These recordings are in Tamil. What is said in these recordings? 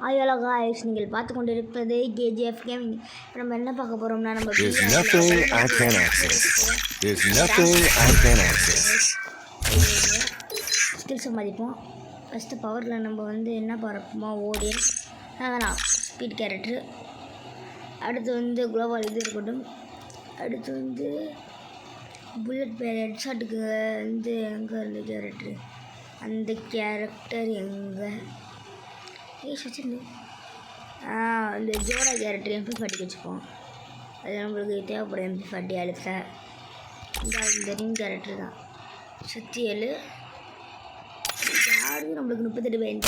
ஹலோ गाइस நீங்கள் பார்த்து கொண்டிருப்பது கேஜிஎஃப் கேமிங். நம்ம என்ன பார்க்க போறோம்னா நம்ம ஸ்கில்ஸ் மதிப்போம். ஃபர்ஸ்ட் பவர்ல நம்ம வந்து என்ன பார்ப்போமா ஓடியன் வேணாம் ஸ்பீட் கேரக்டர். அடுத்து வந்து குளோபல் இது இருக்கட்டும். அடுத்து வந்து புல்லட் பேர் ஹெட்ஷாட்டுக்கு வந்து எங்கே இருந்த கேரக்டர் அந்த கேரக்டர் எங்கே வச்சுருந்து இந்த ஜோரா கேரக்டர் MP40 வச்சுப்போம். அது நம்மளுக்கு தேவைப்படும் MP40 அழுத்த இந்த ரிங் கேரக்டர் தான் 67 யாரும் நம்மளுக்கு 38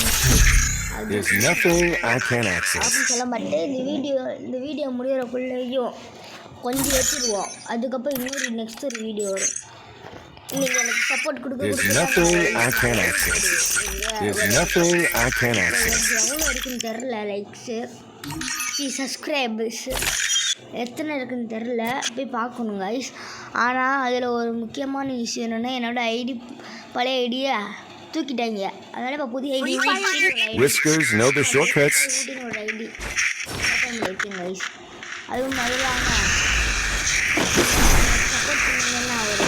அப்படின்னு சொல்ல மாட்டேன். இந்த வீடியோ முடிகிறக்குள்ளேயும் கொஞ்சம் வச்சுருவோம். அதுக்கப்புறம் இன்னொரு நெக்ஸ்ட் ஒரு வீடியோ வரும். நீங்கள் எனக்கு சப்போர்ட் கொடுக்க எவ்வளோ இருக்குன்னு தெரில. லைக்ஸு சப்ஸ்கிரைபர்ஸ் எத்தனை இருக்குன்னு தெரில, போய் பார்க்கணும் கைஸ். ஆனால் அதில் ஒரு முக்கியமான விஷயம் என்னென்னா என்னோடய ஐடி பழைய ஐடியை தூக்கிட்டாங்க. அதனால் இப்போ புதிய ஐடி ஒரு ஐடி கைஸ். அதுவும் இல்லாமல் சப்போர்ட் பண்ணிங்கன்னா ஒரு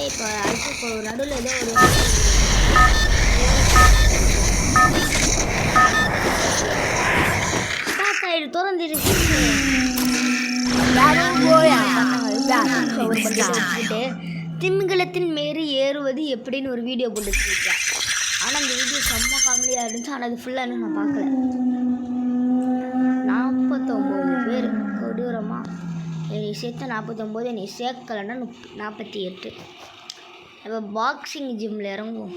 இப்போ அடுத்து நடுவில் ஏதோ ஒரு திறந்துட்டு திமிங்கலத்தின் மேரி ஏறுவது எப்படின்னு ஒரு வீடியோ போட்டு வச்சுருக்கேன். ஆனால் அந்த வீடியோ செம்ம காமெடியாக இருந்துச்சு. ஆனால் அது ஃபுல்லாக இன்னும் நான் பார்க்கல. 49 பேர் கொடூரமாக என்னை சேர்த்த 49, என்னை சேர்க்கலைன்னா 48. நம்ம பாக்ஸிங் ஜிம்மில் இறங்குவோம்.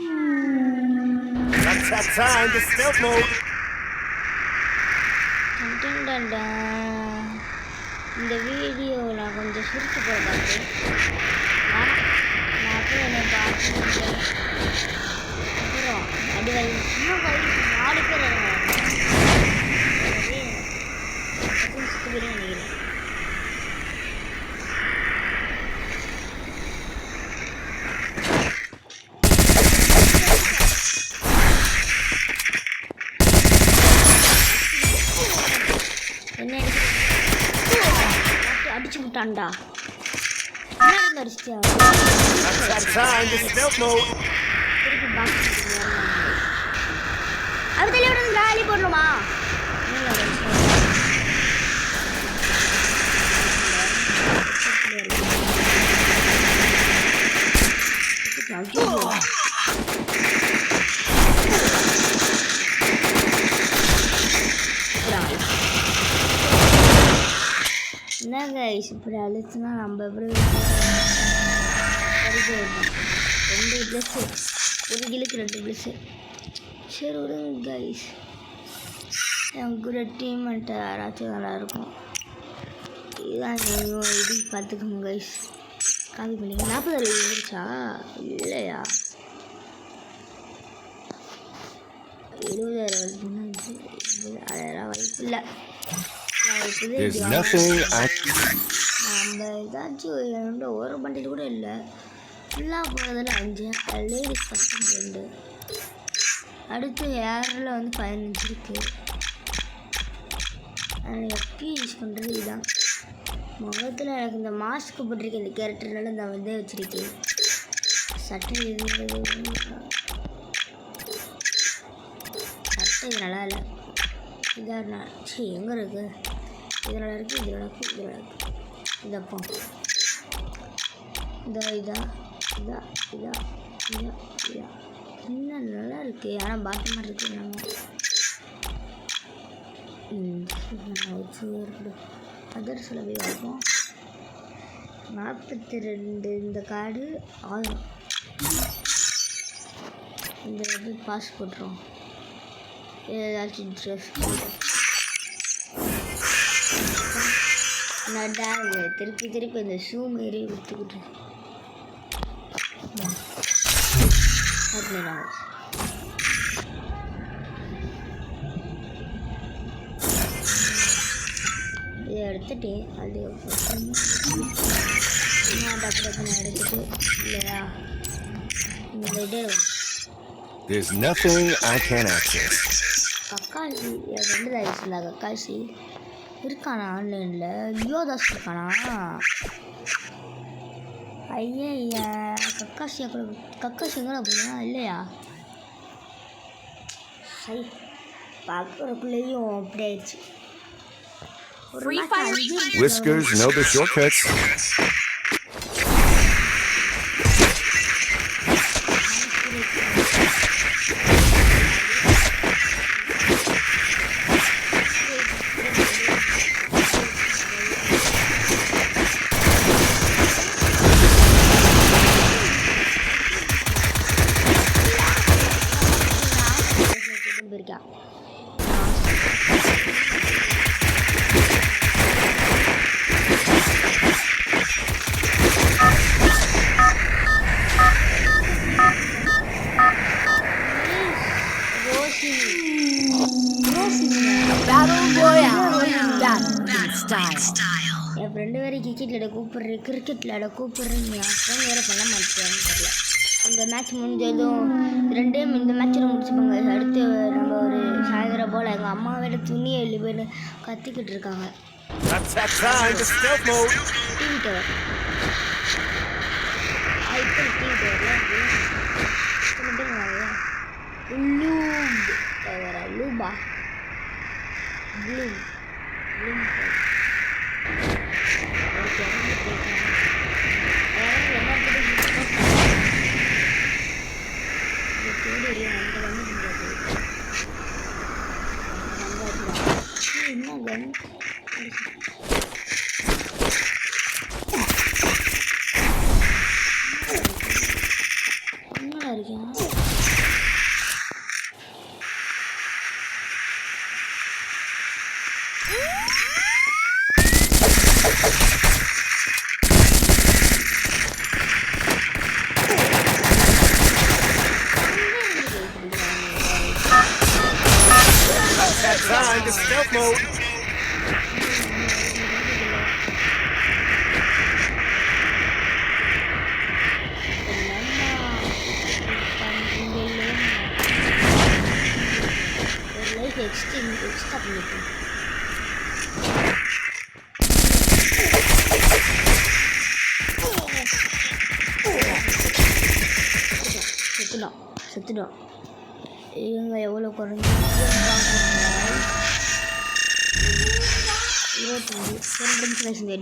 இந்த வீடியோ நான் கொஞ்சம் சுருட்டு போட பார்த்தேன். நான் போய் என்னை பார்த்து அப்புறம் அடி வயது இன்னும் 4 பேர் நினைக்கிறேன். அடிச்சு விட்டான்டா. காலி போடணுமா? என்ன கைஸ் இப்படி அழுத்துனா நம்ம எப்படி 2 ப்ளஸ்ஸு ஒரு கிலுக்கு 2 ப்ளஸ்ஸு. சரி விடுங்க கைஸ். என் கூட டீம்மெண்ட்டை யாராச்சும் நல்லாயிருக்கும். இதுதான் இது பார்த்துக்கோங்க கைஸ். காப்பி பண்ணிங்க. 40 இருந்துச்சா இல்லையா? 70,000 வந்துச்சு. அதெல்லாம் வாய்ப்பு இல்லை. நம்ம ஏதாச்சும் ஒரு பண்டில் கூட இல்லை. ஃபுல்லாக போகிறதுல 5 லேடிஸ் ஃபஸ்ட்டு 2. அடுத்து ஏரில் வந்து 15 இருக்குது. எப்பயும் யூஸ் பண்ணுறது இதுதான். முகத்தில் எனக்கு இந்த மாஸ்க்கு போட்டிருக்கேன். இந்த கேரக்டர்னால இந்த வந்து வச்சுருக்கேன். சட்டை இது நல்லா இல்லை. இதாக சரி எங்கே இருக்குது? இதனால் இருக்குது, இதோட இருக்குது, இதோட இருக்குது. இதப்போ இதா இன்னும் நல்லா இருக்குது. ஆனால் பாட்டமாக இருக்குது. நம்ம அதர் சொல்ல போய் பார்ப்போம். 42 இந்த கார்டு 1000. இந்த இது பாஸ் போட்டுரும். ஏதாச்சும் ட்ரெஸ் நட்டா திருப்பி இந்த ஷூ மாரி விற்றுக்கிட்டு பண்ணிடுவாங்க. இதை எடுத்துட்டு அது டக்குனு எடுத்துட்டு இல்லையா இந்த இதே There's nothing I can't access. Kakashi N friend தான் யூஸ் கக்காசி இருக்கானா ஆன்லைனில் யோதாஸ் இருக்கானா ஐயா கக்காசி கூட அப்படின்னா இல்லையா சரி பார்க்குறக்குள்ளேயும் அப்படி ஆயிடுச்சு. Whiskers know the shortcuts. N friend வேறு கிரிக்கெட் விளையாட கூப்பிட்றீங்க ஃபோன் வேறு பண்ண மாட்டேன்னு தெரியல. இந்த மேட்ச் முடிஞ்சதும் இந்த மேட்சில் முடிச்சுப்பாங்க. அடுத்து நம்ம ஒரு சாயந்தரம் போல் எங்கள் அம்மா வேறு துணியை எழுபேன்னு கத்திக்கிட்டு இருக்காங்க. டிவி டவர் லூபா ப்ளூம் என்னடா இருக்கேன் Time to stealth mode. extra பண்ணிட்டேன். செத்துடும் இவங்க எவ்வளோ குறைஞ்சி 25 2 நிமிஷம்